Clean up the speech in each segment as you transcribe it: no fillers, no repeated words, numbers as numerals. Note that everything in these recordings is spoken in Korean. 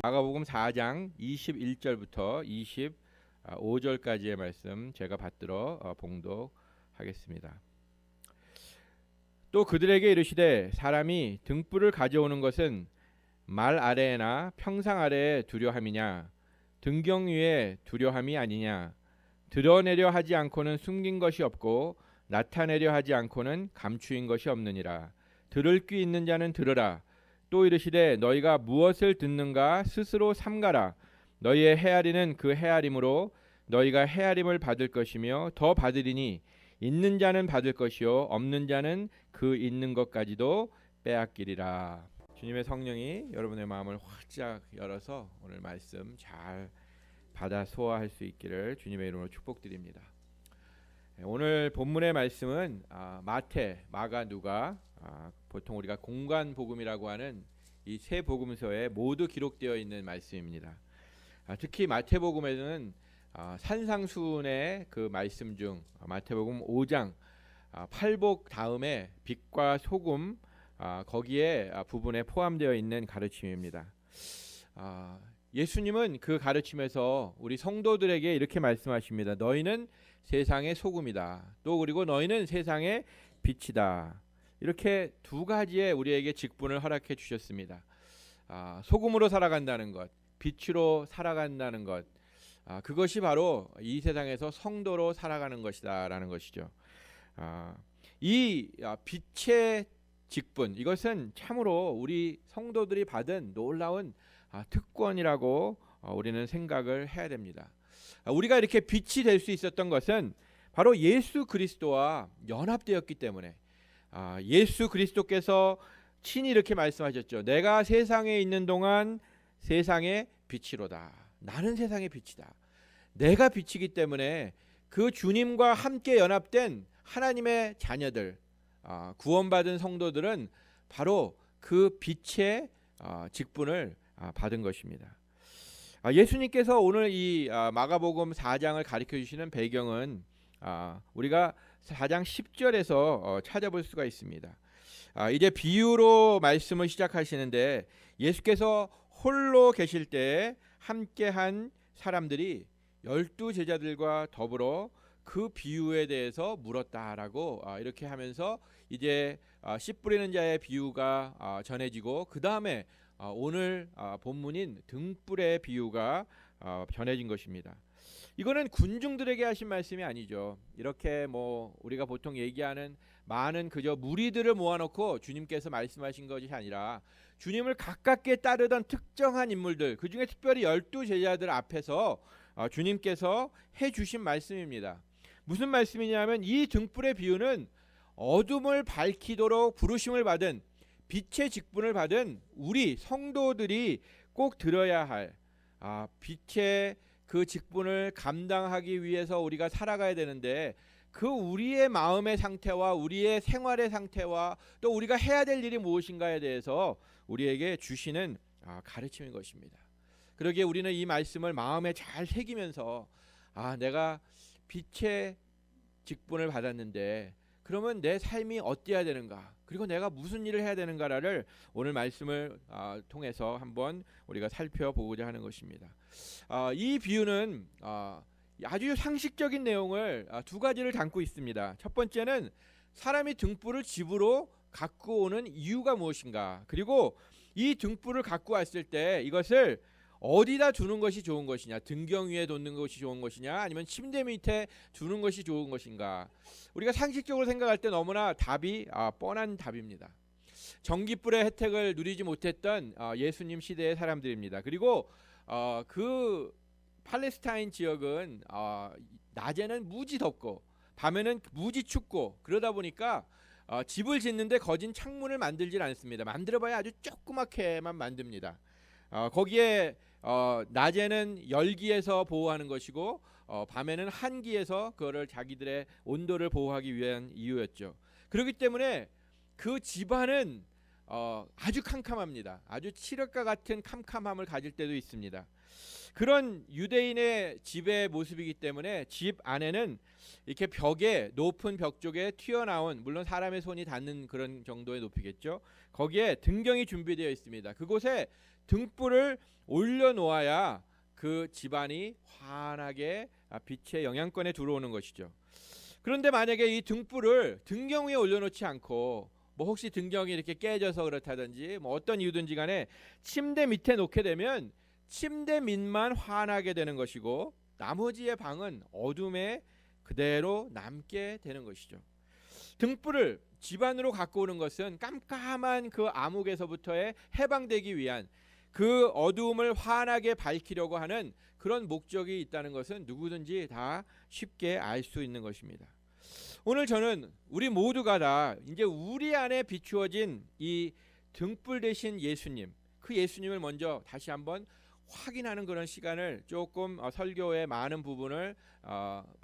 마가복음 4장 21절부터 25절까지의 말씀 제가 받들어 봉독하겠습니다. 또 그들에게 이르시되 사람이 등불을 가져오는 것은 말 아래나 평상 아래에 두려함이냐 등경 위에 두려함이 아니냐. 드러내려 하지 않고는 숨긴 것이 없고 나타내려 하지 않고는 감추인 것이 없느니라. 들을 귀 있는 자는 들으라. 또 이르시되 너희가 무엇을 듣는가 스스로 삼가라. 너희의 헤아리는 그 헤아림으로 너희가 헤아림을 받을 것이며 더 받으리니 있는 자는 받을 것이요 없는 자는 그 있는 것까지도 빼앗기리라. 주님의 성령이 여러분의 마음을 활짝 열어서 오늘 말씀 잘 받아 소화할 수 있기를 주님의 이름으로 축복드립니다. 오늘 본문의 말씀은 마태, 마가, 누가 보통 우리가 공관 복음이라고 하는 이 세 복음서에 모두 기록되어 있는 말씀입니다. 특히 마태복음에는 산상수훈의 그 말씀 중 마태복음 5장 팔복 다음에 빛과 소금 거기에 부분에 포함되어 있는 가르침입니다. 예수님은 그 가르침에서 우리 성도들에게 이렇게 말씀하십니다. 너희는 세상의 소금이다. 또 그리고 너희는 세상의 빛이다. 이렇게 두 가지의 우리에게 직분을 허락해 주셨습니다. 소금으로 살아간다는 것, 빛으로 살아간다는 것, 그것이 바로 이 세상에서 성도로 살아가는 것이다라는 것이죠. 이 빛의 직분, 이것은 참으로 우리 성도들이 받은 놀라운 특권이라고 우리는 생각을 해야 됩니다. 우리가 이렇게 빛이 될 수 있었던 것은 바로 예수 그리스도와 연합되었기 때문에 예수 그리스도께서 친히 이렇게 말씀하셨죠. 내가 세상에 있는 동안 세상의 빛이로다. 나는 세상의 빛이다. 내가 빛이기 때문에 그 주님과 함께 연합된 하나님의 자녀들, 구원받은 성도들은 바로 그 빛의 직분을 받은 것입니다. 예수님께서 오늘 이 마가복음 4장을 가르쳐 주시는 배경은 우리가 4장 10절에서 찾아볼 수가 있습니다. 이제 비유로 말씀을 시작하시는데 예수께서 홀로 계실 때 함께한 사람들이 12제자들과 더불어 그 비유에 대해서 물었다라고 이렇게 하면서 이제 씨 뿌리는 자의 비유가 전해지고 그 다음에 오늘 본문인 등불의 비유가 전해진 것입니다. 이거는 군중들에게 하신 말씀이 아니죠. 이렇게 뭐 우리가 보통 얘기하는 많은 그저 무리들을 모아놓고 주님께서 말씀하신 것이 아니라 주님을 가깝게 따르던 특정한 인물들, 그 중에 특별히 12제자들 앞에서 주님께서 해주신 말씀입니다. 무슨 말씀이냐면 이 등불의 비유는 어둠을 밝히도록 부르심을 받은 빛의 직분을 받은 우리 성도들이 꼭 들어야 할 빛의 그 직분을 감당하기 위해서 우리가 살아가야 되는데 그 우리의 마음의 상태와 우리의 생활의 상태와 또 우리가 해야 될 일이 무엇인가에 대해서 우리에게 주시는 가르침인 것입니다. 그러기에 우리는 이 말씀을 마음에 잘 새기면서 내가 빛의 직분을 받았는데 그러면 내 삶이 어때야 되는가, 그리고 내가 무슨 일을 해야 되는가를 오늘 말씀을 통해서 한번 우리가 살펴보고자 하는 것입니다. 이 비유는 아주 상식적인 내용을 두 가지를 담고 있습니다. 첫 번째는 사람이 등불을 집으로 갖고 오는 이유가 무엇인가, 그리고 이 등불을 갖고 왔을 때 이것을 어디다 두는 것이 좋은 것이냐, 등경 위에 놓는 것이 좋은 것이냐, 아니면 침대 밑에 두는 것이 좋은 것인가. 우리가 상식적으로 생각할 때 너무나 답이 뻔한 답입니다. 전기불의 혜택을 누리지 못했던 예수님 시대의 사람들입니다. 그리고 그 팔레스타인 지역은 낮에는 무지 덥고 밤에는 무지 춥고 그러다 보니까 집을 짓는데 거진 창문을 만들질 않습니다. 만들어봐야 아주 조그맣게만 만듭니다. 거기에 낮에는 열기에서 보호하는 것이고 밤에는 한기에서 그거를 자기들의 온도를 보호하기 위한 이유였죠. 그렇기 때문에 그 집안은 아주 캄캄합니다. 아주 칠흑과 같은 캄캄함을 가질 때도 있습니다. 그런 유대인의 집의 모습이기 때문에 집 안에는 이렇게 벽에, 높은 벽 쪽에 튀어나온, 물론 사람의 손이 닿는 그런 정도의 높이겠죠. 거기에 등경이 준비되어 있습니다. 그곳에 등불을 올려놓아야 그 집안이 환하게 빛의 영향권에 들어오는 것이죠. 그런데 만약에 이 등불을 등경 위에 올려놓지 않고 뭐 혹시 등경이 이렇게 깨져서 그렇다든지 뭐 어떤 이유든지 간에 침대 밑에 놓게 되면 침대 밑만 환하게 되는 것이고 나머지의 방은 어둠에 그대로 남게 되는 것이죠. 등불을 집 안으로 갖고 오는 것은 깜깜한 그 암흑에서부터의 해방되기 위한 그 어두움을 환하게 밝히려고 하는 그런 목적이 있다는 것은 누구든지 다 쉽게 알 수 있는 것입니다. 오늘 저는 우리 모두가 다 이제 우리 안에 비추어진 이 등불 대신 예수님, 그 예수님을 먼저 다시 한번 확인하는 그런 시간을 조금 설교의 많은 부분을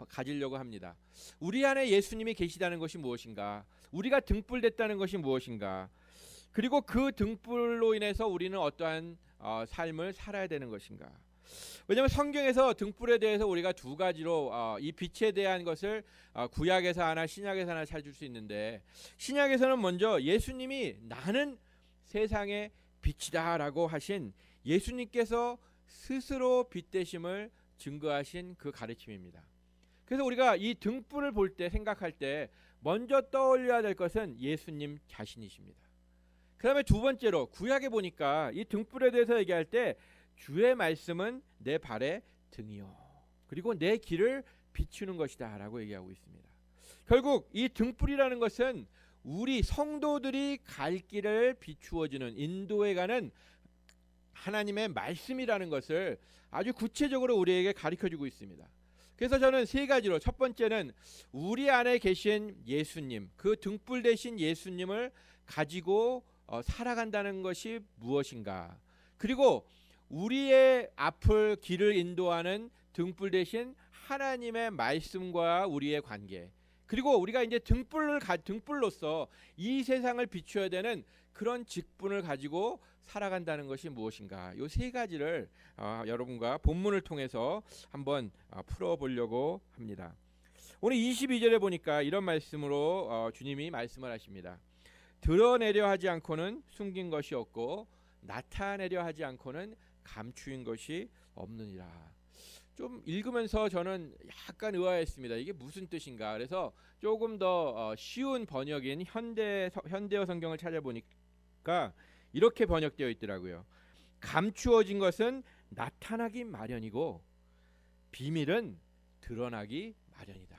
가지려고 합니다. 우리 안에 예수님이 계시다는 것이 무엇인가? 우리가 등불 됐다는 것이 무엇인가? 그리고 그 등불로 인해서 우리는 어떠한 삶을 살아야 되는 것인가? 왜냐하면 성경에서 등불에 대해서 우리가 두 가지로 이 빛에 대한 것을 구약에서 하나 신약에서 하나 찾을 수 있는데, 신약에서는 먼저 예수님이 나는 세상의 빛이다 라고 하신 예수님께서 스스로 빛 되심을 증거하신 그 가르침입니다. 그래서 우리가 이 등불을 볼 때 생각할 때 먼저 떠올려야 될 것은 예수님 자신이십니다. 그 다음에 두 번째로 구약에 보니까 이 등불에 대해서 얘기할 때 주의 말씀은 내 발의 등이요 그리고 내 길을 비추는 것이다 라고 얘기하고 있습니다. 결국 이 등불이라는 것은 우리 성도들이 갈 길을 비추어주는, 인도해가는 하나님의 말씀이라는 것을 아주 구체적으로 우리에게 가르쳐주고 있습니다. 그래서 저는 세 가지로, 첫 번째는 우리 안에 계신 예수님, 그 등불 대신 예수님을 가지고 살아간다는 것이 무엇인가, 그리고 우리의 앞을 길을 인도하는 등불 대신 하나님의 말씀과 우리의 관계, 그리고 우리가 이제 등불로서 이 세상을 비춰야 되는 그런 직분을 가지고 살아간다는 것이 무엇인가, 이 세 가지를 여러분과 본문을 통해서 한번 풀어보려고 합니다. 오늘 22절에 보니까 이런 말씀으로 주님이 말씀을 하십니다. 드러내려 하지 않고는 숨긴 것이 없고 나타내려 하지 않고는 감추인 것이 없느니라. 좀 읽으면서 저는 약간 의아했습니다. 이게 무슨 뜻인가. 그래서 조금 더 쉬운 번역인 현대어 성경을 찾아보니까 이렇게 번역되어 있더라고요. 감추어진 것은 나타나기 마련이고 비밀은 드러나기 마련이다.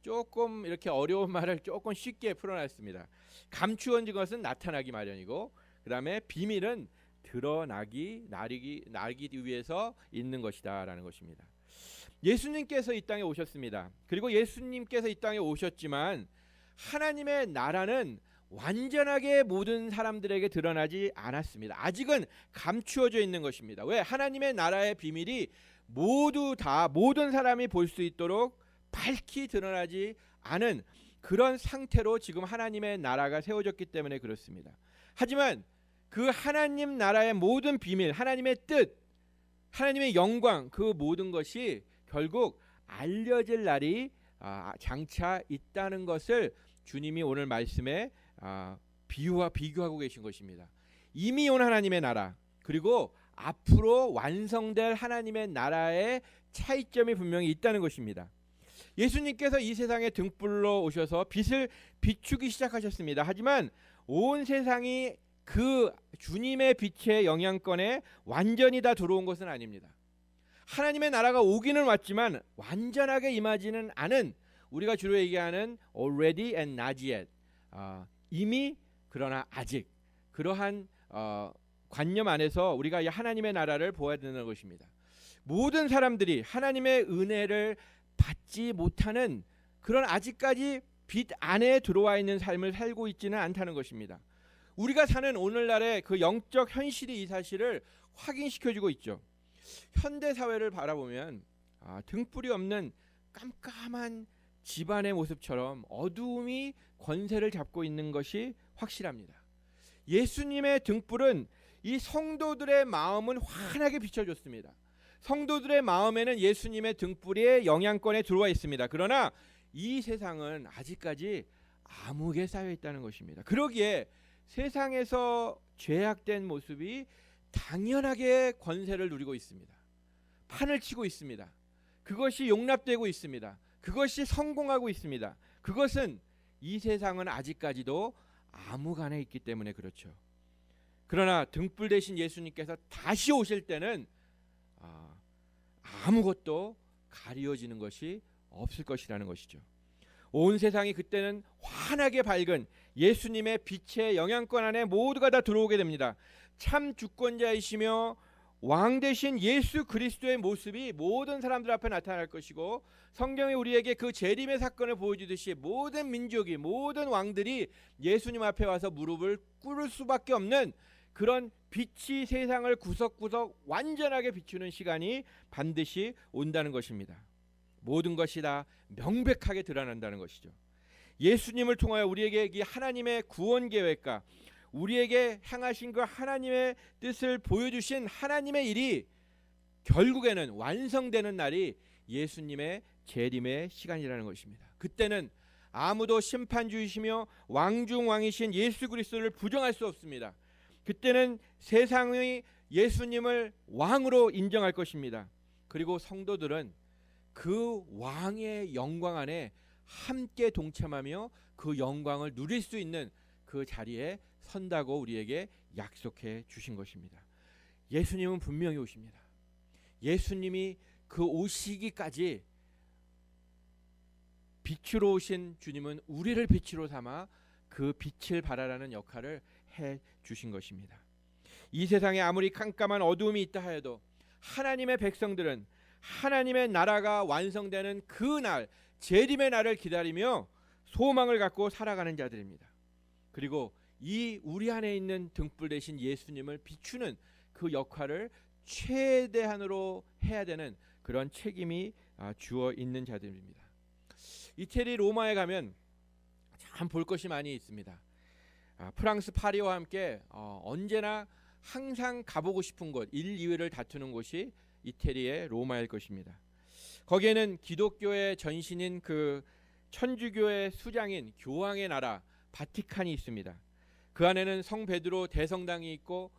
조금 이렇게 어려운 말을 조금 쉽게 풀어놨습니다. 감추어진 것은 나타나기 마련이고 그 다음에 비밀은 드러나기 나기 위해서 있는 것이다 라는 것입니다. 예수님께서 이 땅에 오셨습니다. 그리고 예수님께서 이 땅에 오셨지만 하나님의 나라는 완전하게 모든 사람들에게 드러나지 않았습니다. 아직은 감추어져 있는 것입니다. 왜? 하나님의 나라의 비밀이 모두 다 모든 사람이 볼 수 있도록 밝히 드러나지 않은 그런 상태로 지금 하나님의 나라가 세워졌기 때문에 그렇습니다. 하지만 그 하나님 나라의 모든 비밀, 하나님의 뜻, 하나님의 영광, 그 모든 것이 결국 알려질 날이 장차 있다는 것을 주님이 오늘 말씀에 비교하고 계신 것입니다. 이미 온 하나님의 나라, 그리고 앞으로 완성될 하나님의 나라의 차이점이 분명히 있다는 것입니다. 예수님께서 이 세상에 등불로 오셔서 빛을 비추기 시작하셨습니다. 하지만 온 세상이 그 주님의 빛의 영향권에 완전히 다 들어온 것은 아닙니다. 하나님의 나라가 오기는 왔지만 완전하게 임하지는 않은, 우리가 주로 얘기하는 already and not yet, 이미 그러나 아직, 그러한 관념 안에서 우리가 이 하나님의 나라를 보아야 되는 것입니다. 모든 사람들이 하나님의 은혜를 받지 못하는 그런 아직까지 빛 안에 들어와 있는 삶을 살고 있지는 않다는 것입니다. 우리가 사는 오늘날의 그 영적 현실이 이 사실을 확인시켜주고 있죠. 현대 사회를 바라보면 등불이 없는 깜깜한 집안의 모습처럼 어두움이 권세를 잡고 있는 것이 확실합니다. 예수님의 등불은 이 성도들의 마음은 환하게 비춰줬습니다. 성도들의 마음에는 예수님의 등불의 영향권에 들어와 있습니다. 그러나 이 세상은 아직까지 암흑에 쌓여 있다는 것입니다. 그러기에 세상에서 죄악된 모습이 당연하게 권세를 누리고 있습니다. 판을 치고 있습니다. 그것이 용납되고 있습니다. 그것이 성공하고 있습니다. 그것은 이 세상은 아직까지도 암흑 안에 있기 때문에 그렇죠. 그러나 등불 대신 예수님께서 다시 오실 때는 아무것도 가리워지는 것이 없을 것이라는 것이죠. 온 세상이 그때는 환하게 밝은 예수님의 빛의 영향권 안에 모두가 다 들어오게 됩니다. 참 주권자이시며 왕 대신 예수 그리스도의 모습이 모든 사람들 앞에 나타날 것이고, 성경이 우리에게 그 재림의 사건을 보여주듯이 모든 민족이, 모든 왕들이 예수님 앞에 와서 무릎을 꿇을 수밖에 없는 그런 빛이 세상을 구석구석 완전하게 비추는 시간이 반드시 온다는 것입니다. 모든 것이 다 명백하게 드러난다는 것이죠. 예수님을 통하여 우리에게 이 하나님의 구원 계획과 우리에게 향하신 그 하나님의 뜻을 보여주신 하나님의 일이 결국에는 완성되는 날이 예수님의 재림의 시간이라는 것입니다. 그때는 아무도 심판주이시며 왕중왕이신 예수 그리스도를 부정할 수 없습니다. 그때는 세상의 예수님을 왕으로 인정할 것입니다. 그리고 성도들은 그 왕의 영광 안에 함께 동참하며 그 영광을 누릴 수 있는 그 자리에 선다고 우리에게 약속해 주신 것입니다. 예수님은 분명히 오십니다. 예수님이 그 오시기까지 빛으로 오신 주님은 우리를 빛으로 삼아 그 빛을 발하라는 역할을 해 주신 것입니다. 이 세상에 아무리 깜깜한 어두움이 있다 하여도 하나님의 백성들은 하나님의 나라가 완성되는 그 날, 재림의 날을 기다리며 소망을 갖고 살아가는 자들입니다. 그리고 이 우리 안에 있는 등불 대신 예수님을 비추는 그 역할을 최대한으로 해야 되는 그런 책임이 주어 있는 자들입니다. 이태리 로마에 가면 참 볼 것이 많이 있습니다. 프랑스 파리와 함께 언제나 항상 가보고 싶은 곳, 1, 2위를 다투는 곳이 이태리의 로마일 것입니다. 거기에는 기독교의 전신인 그 천주교의 수장인 교황의 나라 바티칸이 있습니다. 그 안에는 성 베드로 대성당이 있고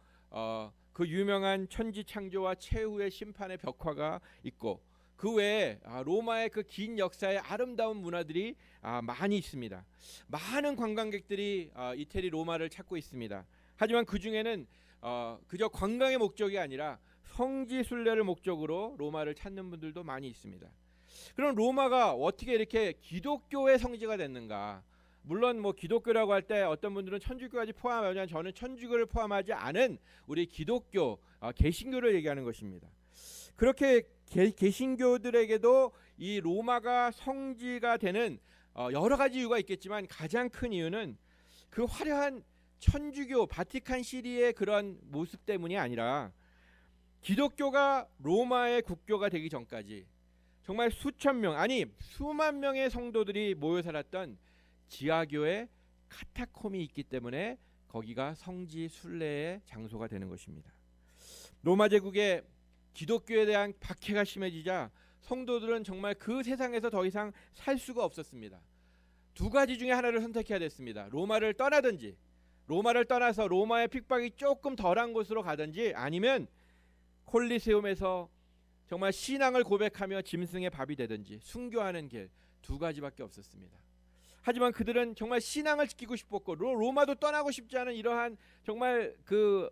그 유명한 천지 창조와 최후의 심판의 벽화가 있고, 그 외에 로마의 그 긴 역사의 아름다운 문화들이 많이 있습니다. 많은 관광객들이 이태리 로마를 찾고 있습니다. 하지만 그 중에는 그저 관광의 목적이 아니라 성지 순례를 목적으로 로마를 찾는 분들도 많이 있습니다. 그럼 로마가 어떻게 이렇게 기독교의 성지가 됐는가? 물론 뭐 기독교라고 할 때 어떤 분들은 천주교까지 포함하지만 저는 천주교를 포함하지 않은 우리 기독교, 개신교를 얘기하는 것입니다. 그렇게 개신교들에게도 이 로마가 성지가 되는 여러 가지 이유가 있겠지만 가장 큰 이유는 그 화려한 천주교 바티칸 시리의 그런 모습 때문이 아니라 기독교가 로마의 국교가 되기 전까지 정말 수천 명, 아니 수만 명의 성도들이 모여 살았던 지하교의 카타콤이 있기 때문에 거기가 성지 순례의 장소가 되는 것입니다. 로마 제국의 기독교에 대한 박해가 심해지자 성도들은 정말 그 세상에서 더 이상 살 수가 없었습니다. 두 가지 중에 하나를 선택해야 됐습니다. 로마를 떠나든지, 로마를 떠나서 로마의 핍박이 조금 덜한 곳으로 가든지, 아니면 콜리세움에서 정말 신앙을 고백하며 짐승의 밥이 되든지 순교하는 길, 두 가지밖에 없었습니다. 하지만 그들은 정말 신앙을 지키고 싶었고 로마도 떠나고 싶지 않은 이러한 정말 그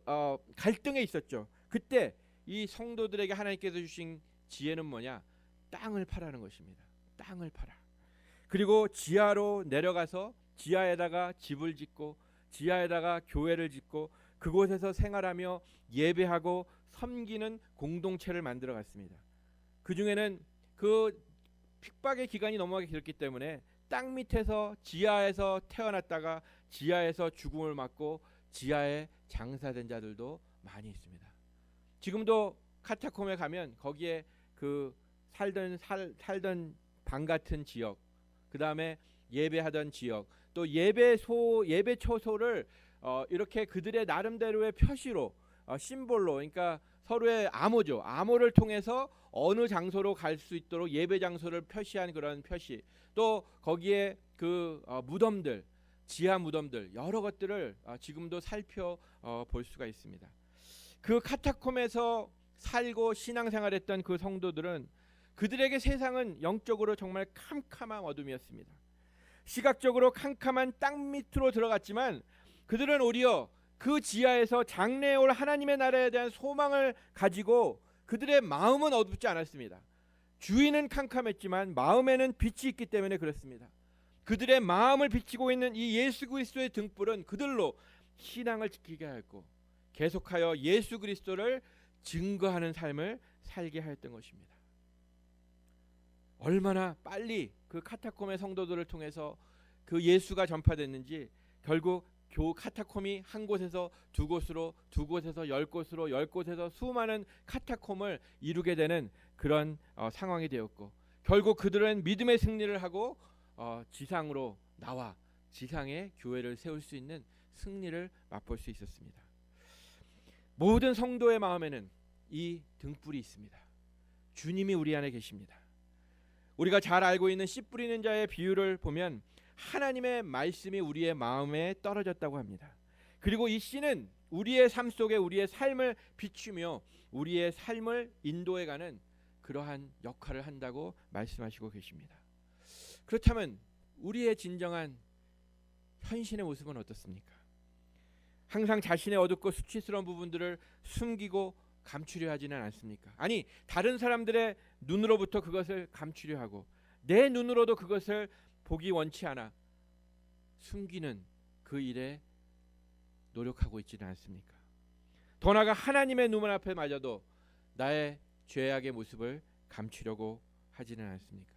갈등에 있었죠. 그때 이 성도들에게 하나님께서 주신 지혜는 뭐냐? 땅을 파라는 것입니다. 땅을 팔아. 그리고 지하로 내려가서 지하에다가 집을 짓고 지하에다가 교회를 짓고 그곳에서 생활하며 예배하고 섬기는 공동체를 만들어 갔습니다. 그 중에는 그 핍박의 기간이 너무 길었기 때문에 땅 밑에서 지하에서 태어났다가 지하에서 죽음을 맞고 지하에 장사된 자들도 많이 있습니다. 지금도 카타콤에 가면 거기에 그 살던 방 같은 지역, 그 다음에 예배하던 지역, 또 예배 초소를 이렇게 그들의 나름대로의 표시로 심볼로, 그러니까 서로의 암호죠. 암호를 통해서 어느 장소로 갈 수 있도록 예배 장소를 표시한 그런 표시, 또 거기에 그 무덤들, 지하 무덤들, 여러 것들을 지금도 살펴볼 수가 있습니다. 그 카타콤에서 살고 신앙생활했던 그 성도들은 그들에게 세상은 영적으로 정말 캄캄한 어둠이었습니다. 시각적으로 캄캄한 땅 밑으로 들어갔지만 그들은 오히려 그 지하에서 장래에 올 하나님의 나라에 대한 소망을 가지고 그들의 마음은 어둡지 않았습니다. 주위는 캄캄했지만 마음에는 빛이 있기 때문에 그렇습니다. 그들의 마음을 비치고 있는 이 예수 그리스도의 등불은 그들로 신앙을 지키게 하였고 계속하여 예수 그리스도를 증거하는 삶을 살게 하였던 것입니다. 얼마나 빨리 그 카타콤의 성도들을 통해서 그 예수가 전파됐는지 결국 교 카타콤이 한 곳에서 두 곳으로, 두 곳에서 열 곳으로, 열 곳에서 수많은 카타콤을 이루게 되는 그런 상황이 되었고 결국 그들은 믿음의 승리를 하고 지상으로 나와 지상에 교회를 세울 수 있는 승리를 맛볼 수 있었습니다. 모든 성도의 마음에는 이 등불이 있습니다. 주님이 우리 안에 계십니다. 우리가 잘 알고 있는 씨 뿌리는 자의 비유를 보면 하나님의 말씀이 우리의 마음에 떨어졌다고 합니다. 그리고 이 씨는 우리의 삶 속에 우리의 삶을 비추며 우리의 삶을 인도해가는 그러한 역할을 한다고 말씀하시고 계십니다. 그렇다면 우리의 진정한 현신의 모습은 어떻습니까? 항상 자신의 어둡고 수치스러운 부분들을 숨기고 감추려 하지는 않습니까? 아니, 다른 사람들의 눈으로부터 그것을 감추려 하고 내 눈으로도 그것을 보기 원치 않아 숨기는 그 일에 노력하고 있지는 않습니까? 더 나아가 하나님의 눈 앞에 마저도 나의 죄악의 모습을 감추려고 하지는 않습니까?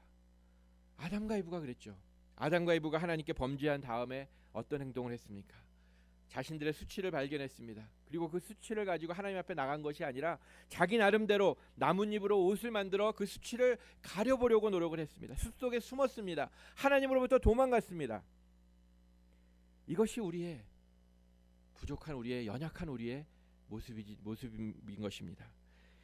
아담과 이브가 그랬죠. 아담과 이브가 하나님께 범죄한 다음에 어떤 행동을 했습니까? 자신들의 수치를 발견했습니다. 그리고 그 수치를 가지고 하나님 앞에 나간 것이 아니라 자기 나름대로 나뭇잎으로 옷을 만들어 그 수치를 가려보려고 노력을 했습니다. 숲속에 숨었습니다. 하나님으로부터 도망갔습니다. 이것이 우리의 부족한 우리의 연약한 우리의 모습인 것입니다.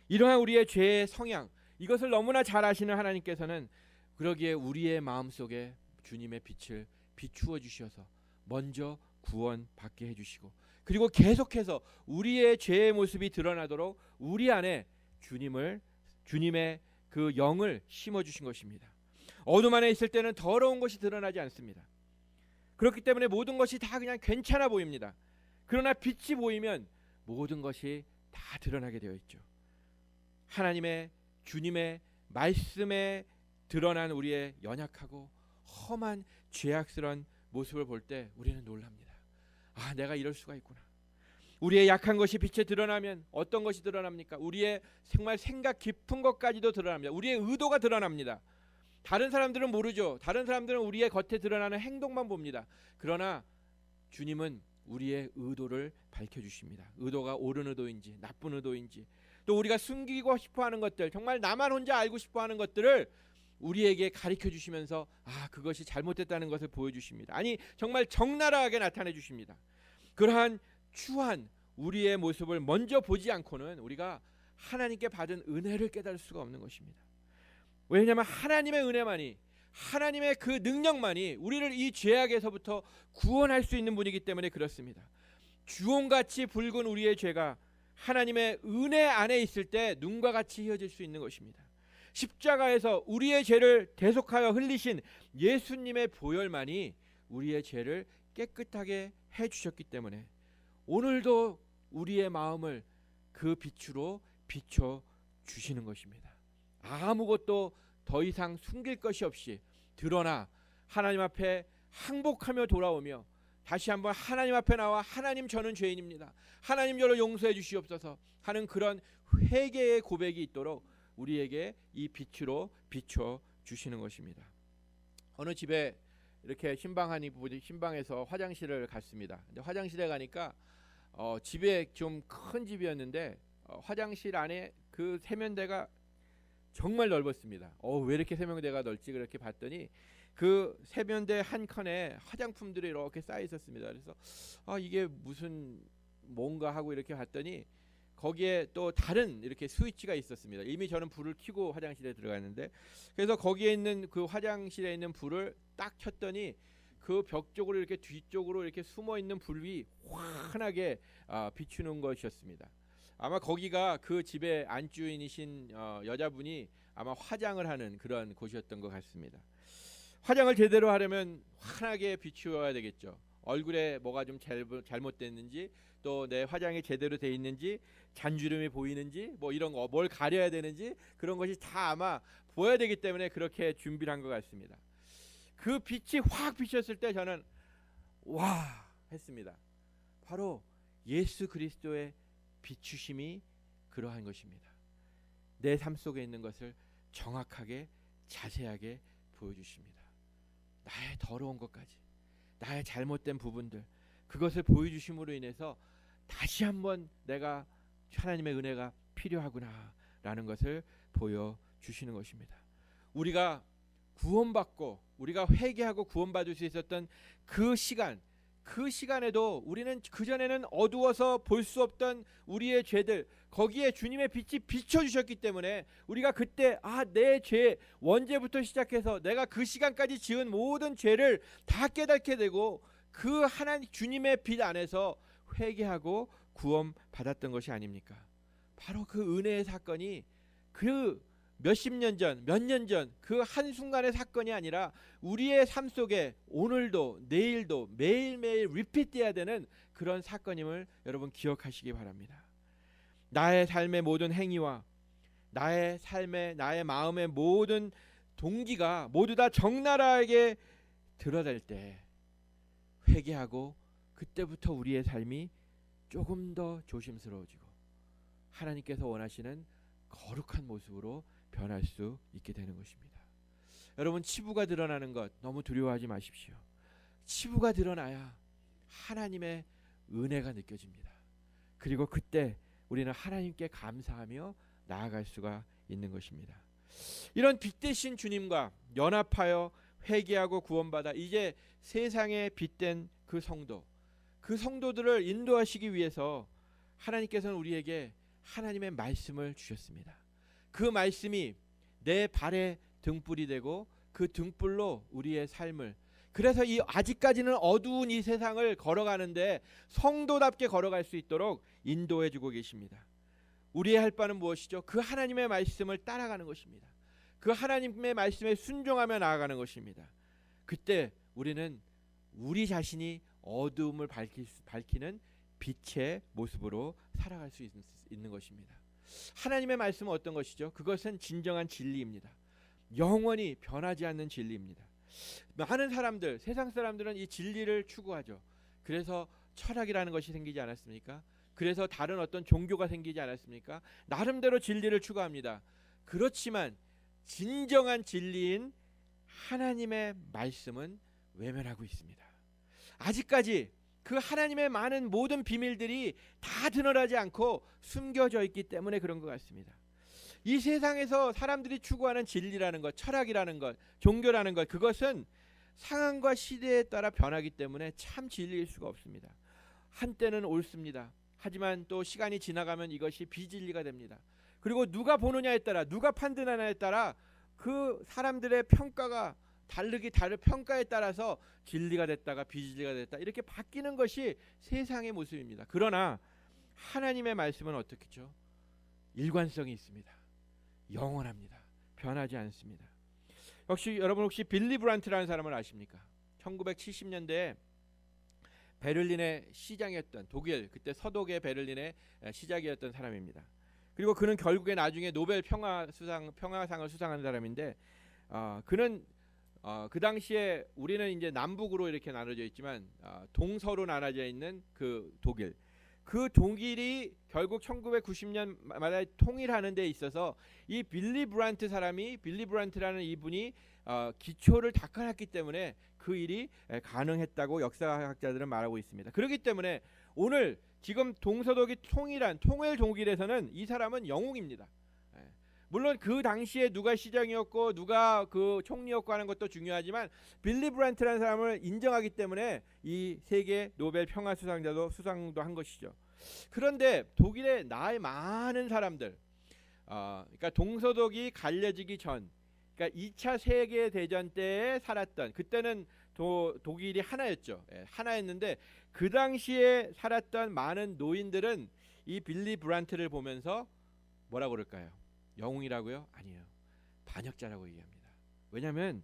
이러한 우리의 죄의 성향, 이것을 너무나 잘 아시는 하나님께서는 그러기에 우리의 마음속에 주님의 빛을 비추어 주셔서 먼저 구원받게 해주시고 그리고 계속해서 우리의 죄의 모습이 드러나도록 우리 안에 주님의 그 영을 심어주신 것입니다. 어둠 안에 있을 때는 더러운 것이 드러나지 않습니다. 그렇기 때문에 모든 것이 다 그냥 괜찮아 보입니다. 그러나 빛이 보이면 모든 것이 다 드러나게 되어 있죠. 하나님의 주님의 말씀에 드러난 우리의 연약하고 험한 죄악스러운 모습을 볼 때 우리는 놀랍니다. 아, 내가 이럴 수가 있구나. 우리의 약한 것이 빛에 드러나면 어떤 것이 드러납니까? 우리의 정말 생각 깊은 것까지도 드러납니다. 우리의 의도가 드러납니다. 다른 사람들은 모르죠. 다른 사람들은 우리의 겉에 드러나는 행동만 봅니다. 그러나 주님은 우리의 의도를 밝혀주십니다. 의도가 옳은 의도인지 나쁜 의도인지 또 우리가 숨기고 싶어하는 것들 정말 나만 혼자 알고 싶어하는 것들을 우리에게 가르쳐 주시면서 그것이 잘못됐다는 것을 보여주십니다. 아니 정말 적나라하게 나타내 주십니다. 그러한 추한 우리의 모습을 먼저 보지 않고는 우리가 하나님께 받은 은혜를 깨달을 수가 없는 것입니다. 왜냐하면 하나님의 은혜만이 하나님의 그 능력만이 우리를 이 죄악에서부터 구원할 수 있는 분이기 때문에 그렇습니다. 주홍같이 붉은 우리의 죄가 하나님의 은혜 안에 있을 때 눈과 같이 휘어질 수 있는 것입니다. 십자가에서 우리의 죄를 대속하여 흘리신 예수님의 보혈만이 우리의 죄를 깨끗하게 해주셨기 때문에 오늘도 우리의 마음을 그 빛으로 비춰주시는 것입니다. 아무것도 더 이상 숨길 것이 없이 드러나 하나님 앞에 항복하며 돌아오며 다시 한번 하나님 앞에 나와 하나님 저는 죄인입니다. 하나님 저를 용서해 주시옵소서 하는 그런 회개의 고백이 있도록 우리에게 이 빛으로 비춰 주시는 것입니다. 어느 집에 이렇게 신방에서 화장실을 갔습니다. 근데 화장실에 가니까 집에 좀 큰 집이었는데 화장실 안에 그 세면대가 정말 넓었습니다. 왜 이렇게 세면대가 넓지? 그렇게 봤더니 그 세면대 한 칸에 화장품들이 이렇게 쌓여 있었습니다. 그래서 이게 무슨 뭔가 하고 이렇게 봤더니 거기에 또 다른 이렇게 스위치가 있었습니다. 이미 저는 불을 켜고 화장실에 들어갔는데 그래서 거기에 있는 그 화장실에 있는 불을 딱 켰더니 그 벽 쪽으로 이렇게 뒤쪽으로 이렇게 숨어 있는 불이 환하게 비추는 것이었습니다. 아마 거기가 그 집의 안주인이신 여자분이 아마 화장을 하는 그런 곳이었던 것 같습니다. 화장을 제대로 하려면 환하게 비추어야 되겠죠. 얼굴에 뭐가 좀 잘못됐는지, 또 내 화장이 제대로 돼 있는지, 잔주름이 보이는지, 뭐 이런 거 뭘 가려야 되는지, 그런 것이 다 아마 보여야 되기 때문에 그렇게 준비를 한 것 같습니다. 그 빛이 확 비쳤을 때 저는 와 했습니다. 바로 예수 그리스도의 비추심이 그러한 것입니다. 내 삶 속에 있는 것을 정확하게 자세하게 보여주십니다. 나의 더러운 것까지, 나의 잘못된 부분들, 그것을 보여주심으로 인해서 다시 한번 내가 하나님의 은혜가 필요하구나 라는 것을 보여주시는 것입니다. 우리가 구원받고 우리가 회개하고 구원받을 수 있었던 그 시간에도 우리는 그전에는 어두워서 볼 수 없던 우리의 죄들, 거기에 주님의 빛이 비춰주셨기 때문에 우리가 그때 내 죄, 원죄부터 시작해서 내가 그 시간까지 지은 모든 죄를 다 깨닫게 되고 그 하나님 주님의 빛 안에서 회개하고 구원받았던 것이 아닙니까? 바로 그 은혜의 사건이 그 몇십 년 전, 몇 년 전 그 한순간의 사건이 아니라 우리의 삶 속에 오늘도 내일도 매일매일 리피트해야 되는 그런 사건임을 여러분 기억하시기 바랍니다. 나의 삶의 모든 행위와 나의 마음의 모든 동기가 모두 다 적나라하게 드러날 때 회개하고 그때부터 우리의 삶이 조금 더 조심스러워지고 하나님께서 원하시는 거룩한 모습으로 변할 수 있게 되는 것입니다. 여러분, 치부가 드러나는 것 너무 두려워하지 마십시오. 치부가 드러나야 하나님의 은혜가 느껴집니다. 그리고 그때 우리는 하나님께 감사하며 나아갈 수가 있는 것입니다. 이런 빛 대신 주님과 연합하여 회개하고 구원받아 이제 세상에 빛된 그 성도들을 인도하시기 위해서 하나님께서는 우리에게 하나님의 말씀을 주셨습니다. 그 말씀이 내 발의 등불이 되고 그 등불로 우리의 삶을, 그래서 이 아직까지는 어두운 이 세상을 걸어가는데 성도답게 걸어갈 수 있도록 인도해 주고 계십니다. 우리의 할 바는 무엇이죠? 그 하나님의 말씀을 따라가는 것입니다. 그 하나님의 말씀에 순종하며 나아가는 것입니다. 그때 우리는 우리 자신이 어두움을 밝히는 빛의 모습으로 살아갈 수 있는 것입니다. 하나님의 말씀은 어떤 것이죠? 그것은 진정한 진리입니다. 영원히 변하지 않는 진리입니다. 많은 사람들, 세상 사람들은 이 진리를 추구하죠. 그래서 철학이라는 것이 생기지 않았습니까? 그래서 다른 어떤 종교가 생기지 않았습니까? 나름대로 진리를 추구합니다. 그렇지만 진정한 진리인 하나님의 말씀은 외면하고 있습니다. 아직까지 그 하나님의 많은 모든 비밀들이 다 드러나지 않고 숨겨져 있기 때문에 그런 것 같습니다. 이 세상에서 사람들이 추구하는 진리라는 것, 철학이라는 것, 종교라는 것, 그것은 상황과 시대에 따라 변하기 때문에 참 진리일 수가 없습니다. 한때는 옳습니다. 하지만 또 시간이 지나가면 이것이 비진리가 됩니다. 그리고 누가 보느냐에 따라, 누가 판단하느냐에 따라 그 사람들의 평가가 다른 평가에 따라서 진리가 됐다가 비진리가 됐다, 이렇게 바뀌는 것이 세상의 모습입니다. 그러나 하나님의 말씀은 어떻겠죠? 일관성이 있습니다. 영원합니다. 변하지 않습니다. 여러분 혹시 빌리 브란트라는 사람을 아십니까? 1970년대에 베를린의 시장이었던, 독일 그때 서독의 베를린의 시작이었던 사람입니다. 그리고 그는 결국에 나중에 노벨 평화상을 수상한 사람인데, 그는 그 당시에 우리는 이제 남북으로 이렇게 나눠져 있지만 동서로 나눠져 있는 그 독일이 결국 1990년마다 통일하는 데 있어서 이 빌리 브란트라는 이분이 기초를 닦아놨기 때문에 그 일이 가능했다고 역사학자들은 말하고 있습니다. 그렇기 때문에 오늘 지금 동서독이 통일 독일에서는 이 사람은 영웅입니다. 물론 그 당시에 누가 시장이었고 누가 그 총리였고 하는 것도 중요하지만 빌리 브란트라는 사람을 인정하기 때문에 이 세계 노벨 평화 수상도 한 것이죠. 그런데 독일의 나이 많은 사람들, 그러니까 동서독이 갈려지기 전, 그러니까 2차 세계 대전 때에 살았던, 그때는 독일이 하나였죠. 하나였는데 그 당시에 살았던 많은 노인들은 이 빌리 브란트를 보면서 뭐라고 그럴까요? 영웅이라고요? 아니에요. 반역자라고 얘기합니다. 왜냐하면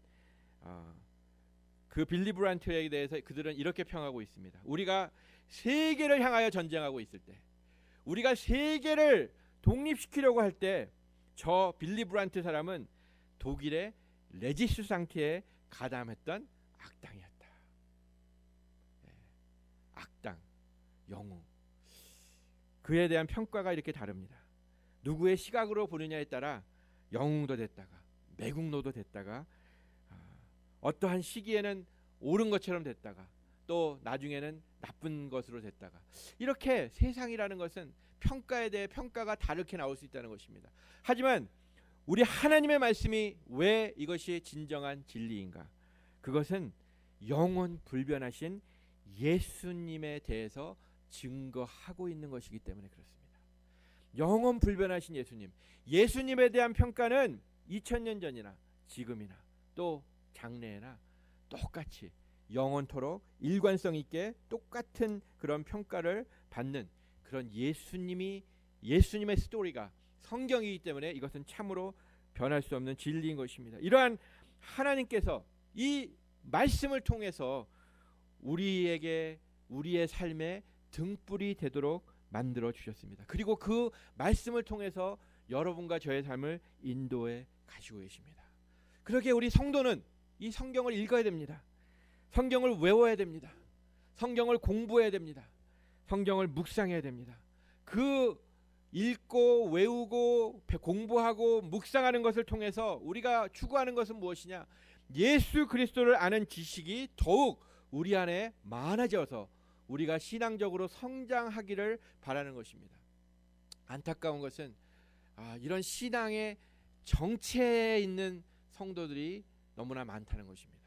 그 빌리 브란트에 대해서 그들은 이렇게 평하고 있습니다. 우리가 세계를 향하여 전쟁하고 있을 때, 우리가 세계를 독립시키려고 할 때 저 빌리 브란트 사람은 독일의 레지스상티에 가담했던 악당이었다. 악당, 영웅. 그에 대한 평가가 이렇게 다릅니다. 누구의 시각으로 보느냐에 따라 영웅도 됐다가 매국노도 됐다가 어떠한 시기에는 옳은 것처럼 됐다가 또 나중에는 나쁜 것으로 됐다가, 이렇게 세상이라는 것은 평가에 대해 평가가 다르게 나올 수 있다는 것입니다. 하지만 우리 하나님의 말씀이 왜 이것이 진정한 진리인가? 그것은 영원 불변하신 예수님에 대해서 증거하고 있는 것이기 때문에 그렇습니다. 영원 불변하신 예수님, 예수님에 대한 평가는 2000년 전이나 지금이나 또 장래에나 똑같이 영원토록 일관성 있게 똑같은 그런 평가를 받는 그런 예수님의 스토리가 성경이기 때문에 이것은 참으로 변할 수 없는 진리인 것입니다. 이러한 하나님께서 이 말씀을 통해서 우리에게 우리의 삶에 등불이 되도록 만들어 주셨습니다. 그리고 그 말씀을 통해서 여러분과 저의 삶을 인도해 가시고 계십니다. 그러기에 우리 성도는 이 성경을 읽어야 됩니다. 성경을 외워야 됩니다. 성경을 공부해야 됩니다. 성경을 묵상해야 됩니다. 그 읽고 외우고 공부하고 묵상하는 것을 통해서 우리가 추구하는 것은 무엇이냐? 예수 그리스도를 아는 지식이 더욱 우리 안에 많아져서 우리가 신앙적으로 성장하기를 바라는 것입니다. 안타까운 것은 이런 신앙의 정체에 있는 성도들이 너무나 많다는 것입니다.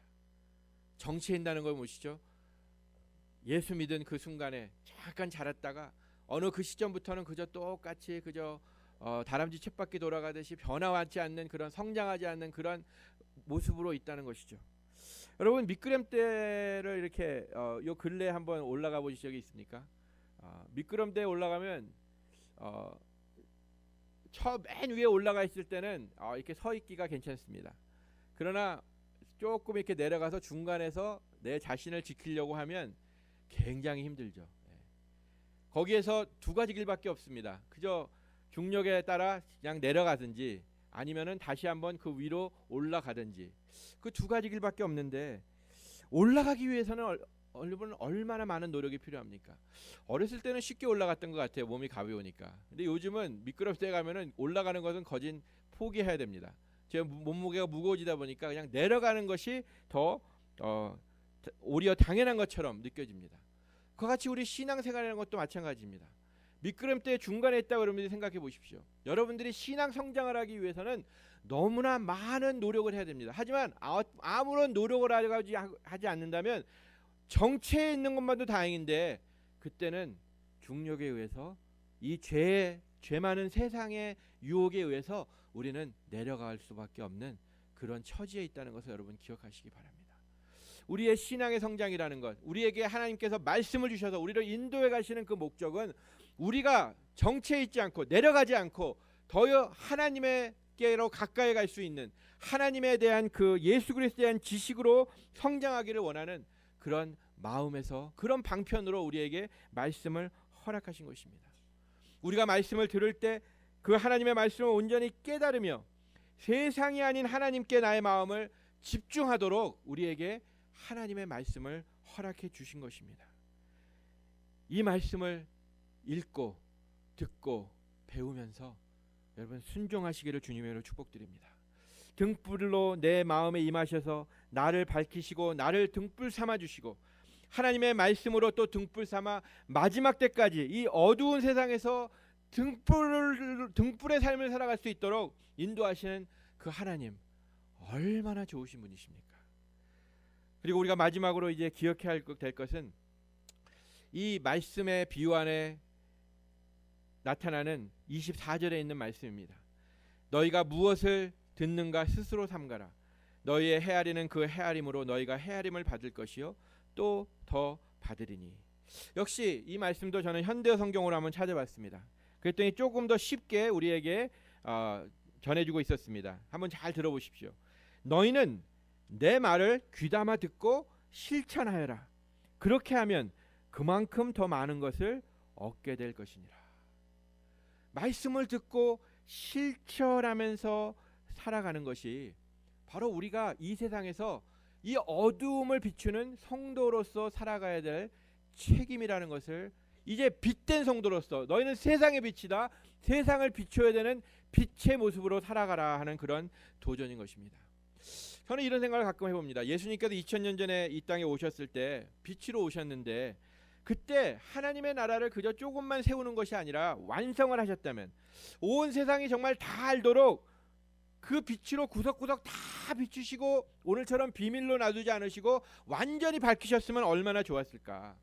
정체에 있다는 건 무엇이죠? 예수 믿은 그 순간에 잠깐 자랐다가 어느 그 시점부터는 그저 똑같이 그저 다람쥐 쳇바퀴 돌아가듯이 변화하지 않는, 그런 성장하지 않는 그런 모습으로 있다는 것이죠. 여러분, 미끄럼대를 이렇게 요 근래에 한번 올라가 보신 적이 있습니까? 미끄럼대에 올라가면 맨 위에 올라가 있을 때는 이렇게 서 있기가 괜찮습니다. 그러나 조금 이렇게 내려가서 중간에서 내 자신을 지키려고 하면 굉장히 힘들죠. 거기에서 두 가지 길밖에 없습니다. 그저 중력에 따라 그냥 내려가든지 아니면은 다시 한번 그 위로 올라가든지, 그 두 가지 길밖에 없는데 올라가기 위해서는 여러분 얼마나 많은 노력이 필요합니까? 어렸을 때는 쉽게 올라갔던 것 같아요. 몸이 가벼우니까. 근데 요즘은 미끄럼틀에 가면은 올라가는 것은 거진 포기해야 됩니다. 제 몸무게가 무거워지다 보니까 그냥 내려가는 것이 더 오히려 당연한 것처럼 느껴집니다. 그와 같이 우리 신앙생활이라는 것도 마찬가지입니다. 미끄럼대 중간에 있다고 여러분들이 생각해 보십시오. 여러분들이 신앙 성장을 하기 위해서는 너무나 많은 노력을 해야 됩니다. 하지만 아무런 노력을 하지 않는다면 정체에 있는 것만도 다행인데, 그때는 중력에 의해서 이 죄 많은 세상의 유혹에 의해서 우리는 내려갈 수밖에 없는 그런 처지에 있다는 것을 여러분 기억하시기 바랍니다. 우리의 신앙의 성장이라는 것, 우리에게 하나님께서 말씀을 주셔서 우리를 인도해 가시는 그 목적은 우리가 정체에 있지 않고 내려가지 않고 더 하나님께로 가까이 갈 수 있는, 하나님에 대한 그 예수 그리스도에 대한 지식으로 성장하기를 원하는 그런 마음에서, 그런 방편으로 우리에게 말씀을 허락하신 것입니다. 우리가 말씀을 들을 때 그 하나님의 말씀을 온전히 깨달으며 세상이 아닌 하나님께 나의 마음을 집중하도록 우리에게 하나님의 말씀을 허락해 주신 것입니다. 이 말씀을 읽고 듣고 배우면서 여러분 순종하시기를 주님으로 축복드립니다. 등불로 내 마음에 임하셔서 나를 밝히시고 나를 등불 삼아 주시고 하나님의 말씀으로 또 등불 삼아 마지막 때까지 이 어두운 세상에서 등불의 삶을 살아갈 수 있도록 인도하시는 그 하나님, 얼마나 좋으신 분이십니까? 그리고 우리가 마지막으로 이제 기억해야 될 것은 이 말씀의 비유 안에 나타나는 24절에 있는 말씀입니다. 너희가 무엇을 듣는가 스스로 삼가라. 너희의 헤아리는 그 헤아림으로 너희가 헤아림을 받을 것이요 또 더 받으리니. 역시 이 말씀도 저는 현대어 성경으로 한번 찾아봤습니다. 그랬더니 조금 더 쉽게 우리에게 전해주고 있었습니다. 한번 잘 들어보십시오. 너희는 내 말을 귀담아 듣고 실천하여라. 그렇게 하면 그만큼 더 많은 것을 얻게 될 것이니라. 말씀을 듣고 실천하면서 살아가는 것이 바로 우리가 이 세상에서 이 어두움을 비추는 성도로서 살아가야 될 책임이라는 것을, 이제 빛된 성도로서 너희는 세상의 빛이다, 세상을 비춰야 되는 빛의 모습으로 살아가라 하는 그런 도전인 것입니다. 저는 이런 생각을 가끔 해봅니다. 예수님께서 2000년 전에 이 땅에 오셨을 때 빛으로 오셨는데, 그때 하나님의 나라를 그저 조금만 세우는 것이 아니라 완성을 하셨다면, 온 세상이 정말 다 알도록 그 빛으로 구석구석 다 비추시고 오늘처럼 비밀로 놔두지 않으시고 완전히 밝히셨으면 얼마나 좋았을까.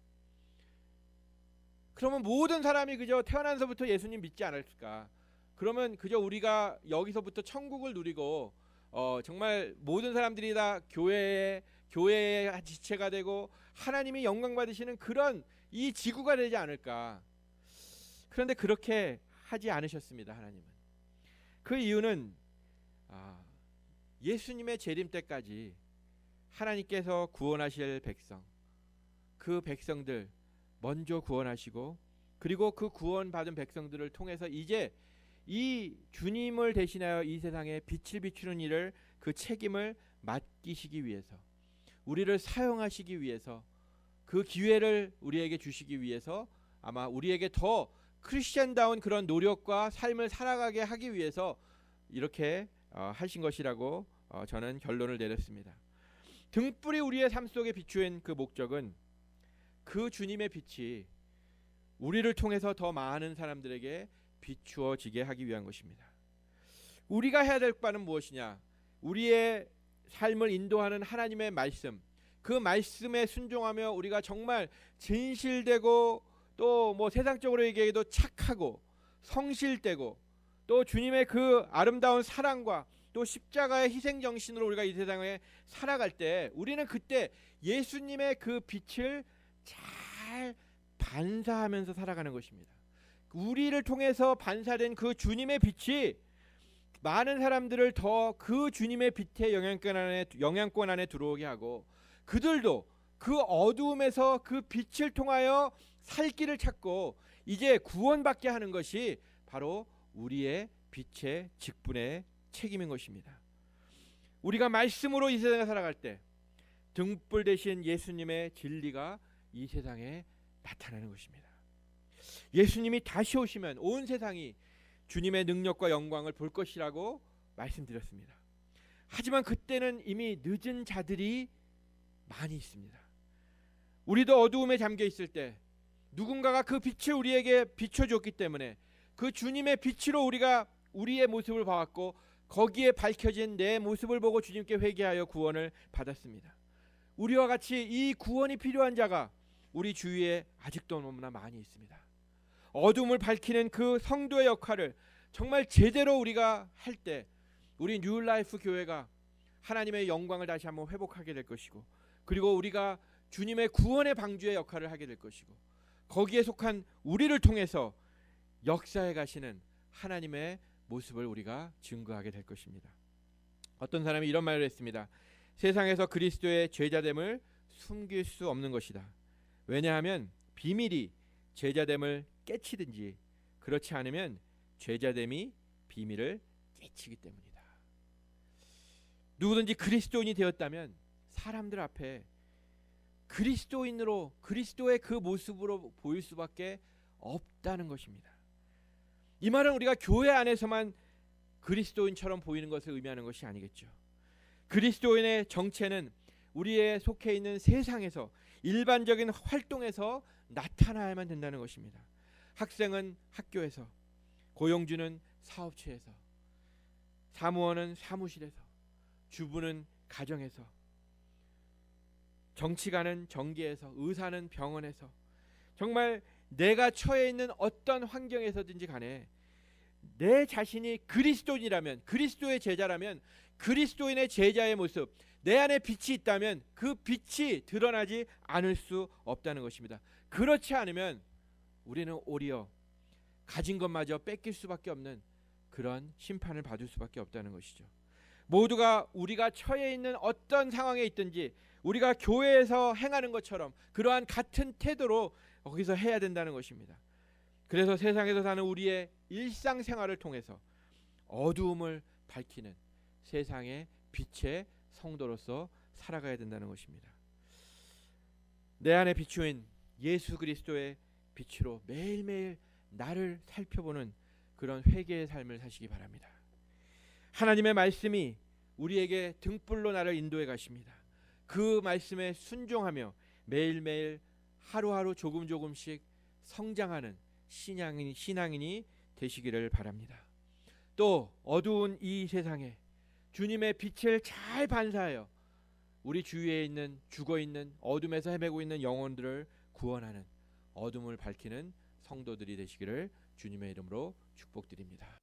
그러면 모든 사람이 그저 태어나서부터 예수님 믿지 않았을까. 그러면 그저 우리가 여기서부터 천국을 누리고 정말 모든 사람들이 다 교회의 지체가 되고 하나님이 영광 받으시는 그런 이 지구가 되지 않을까. 그런데 그렇게 하지 않으셨습니다. 하나님은. 그 이유는 예수님의 재림 때까지 하나님께서 구원하실 백성, 그 백성들 먼저 구원하시고, 그리고 그 구원받은 백성들을 통해서 이제 이 주님을 대신하여 이 세상에 빛을 비추는 일을, 그 책임을 맡기시기 위해서, 우리를 사용하시기 위해서, 그 기회를 우리에게 주시기 위해서, 아마 우리에게 더 크리스천다운 그런 노력과 삶을 살아가게 하기 위해서 이렇게 하신 것이라고 저는 결론을 내렸습니다. 등불이 우리의 삶 속에 비추인 그 목적은 그 주님의 빛이 우리를 통해서 더 많은 사람들에게 비추어지게 하기 위한 것입니다. 우리가 해야 될 바는 무엇이냐? 우리의 삶을 인도하는 하나님의 말씀, 그 말씀에 순종하며 우리가 정말 진실되고 또 뭐 세상적으로 얘기해도 착하고 성실되고 또 주님의 그 아름다운 사랑과 또 십자가의 희생 정신으로 우리가 이 세상에 살아갈 때, 우리는 그때 예수님의 그 빛을 잘 반사하면서 살아가는 것입니다. 우리를 통해서 반사된 그 주님의 빛이 많은 사람들을 더 그 주님의 빛의 영향권 안에 들어오게 하고, 그들도 그 어두움에서 그 빛을 통하여 살 길을 찾고 이제 구원받게 하는 것이 바로 우리의 빛의 직분의 책임인 것입니다. 우리가 말씀으로 이 세상에 살아갈 때 등불 대신 예수님의 진리가 이 세상에 나타나는 것입니다. 예수님이 다시 오시면 온 세상이 주님의 능력과 영광을 볼 것이라고 말씀드렸습니다. 하지만 그때는 이미 늦은 자들이 많이 있습니다. 우리도 어두움에 잠겨 있을 때 누군가가 그 빛을 우리에게 비춰줬기 때문에 그 주님의 빛으로 우리가 우리의 모습을 봐왔고, 거기에 밝혀진 내 모습을 보고 주님께 회개하여 구원을 받았습니다. 우리와 같이 이 구원이 필요한 자가 우리 주위에 아직도 너무나 많이 있습니다. 어둠을 밝히는 그 성도의 역할을 정말 제대로 우리가 할 때 우리 뉴라이프 교회가 하나님의 영광을 다시 한번 회복하게 될 것이고, 그리고 우리가 주님의 구원의 방주의 역할을 하게 될 것이고, 거기에 속한 우리를 통해서 역사에 가시는 하나님의 모습을 우리가 증거하게 될 것입니다. 어떤 사람이 이런 말을 했습니다. 세상에서 그리스도의 제자됨을 숨길 수 없는 것이다. 왜냐하면 비밀이 제자됨을 깨치든지, 그렇지 않으면 제자됨이 비밀을 깨치기 때문이다. 누구든지 그리스도인이 되었다면 사람들 앞에 그리스도인으로, 그리스도의 그 모습으로 보일 수밖에 없다는 것입니다. 이 말은 우리가 교회 안에서만 그리스도인처럼 보이는 것을 의미하는 것이 아니겠죠. 그리스도인의 정체는 우리의 속해 있는 세상에서 일반적인 활동에서 나타나야만 된다는 것입니다. 학생은 학교에서, 고용주는 사업체에서, 사무원은 사무실에서, 주부는 가정에서, 정치가는 정계에서, 의사는 병원에서, 정말 내가 처해 있는 어떤 환경에서든지 간에 내 자신이 그리스도인이라면, 그리스도의 제자라면 그리스도인의 제자의 모습, 내 안에 빛이 있다면 그 빛이 드러나지 않을 수 없다는 것입니다. 그렇지 않으면 우리는 오히려 가진 것마저 뺏길 수밖에 없는 그런 심판을 받을 수밖에 없다는 것이죠. 모두가 우리가 처해 있는 어떤 상황에 있든지 우리가 교회에서 행하는 것처럼 그러한 같은 태도로 거기서 해야 된다는 것입니다. 그래서 세상에서 사는 우리의 일상생활을 통해서 어두움을 밝히는 세상의 빛의 성도로서 살아가야 된다는 것입니다. 내 안에 비추인 예수 그리스도의 빛으로 매일매일 나를 살펴보는 그런 회개의 삶을 사시기 바랍니다. 하나님의 말씀이 우리에게 등불로 나를 인도해 가십니다. 그 말씀에 순종하며 매일매일 하루하루 조금씩 성장하는 신앙인이 되시기를 바랍니다. 또 어두운 이 세상에 주님의 빛을 잘 반사하여 우리 주위에 있는 죽어있는 어둠에서 헤매고 있는 영혼들을 구원하는 어둠을 밝히는 성도들이 되시기를 주님의 이름으로 축복드립니다.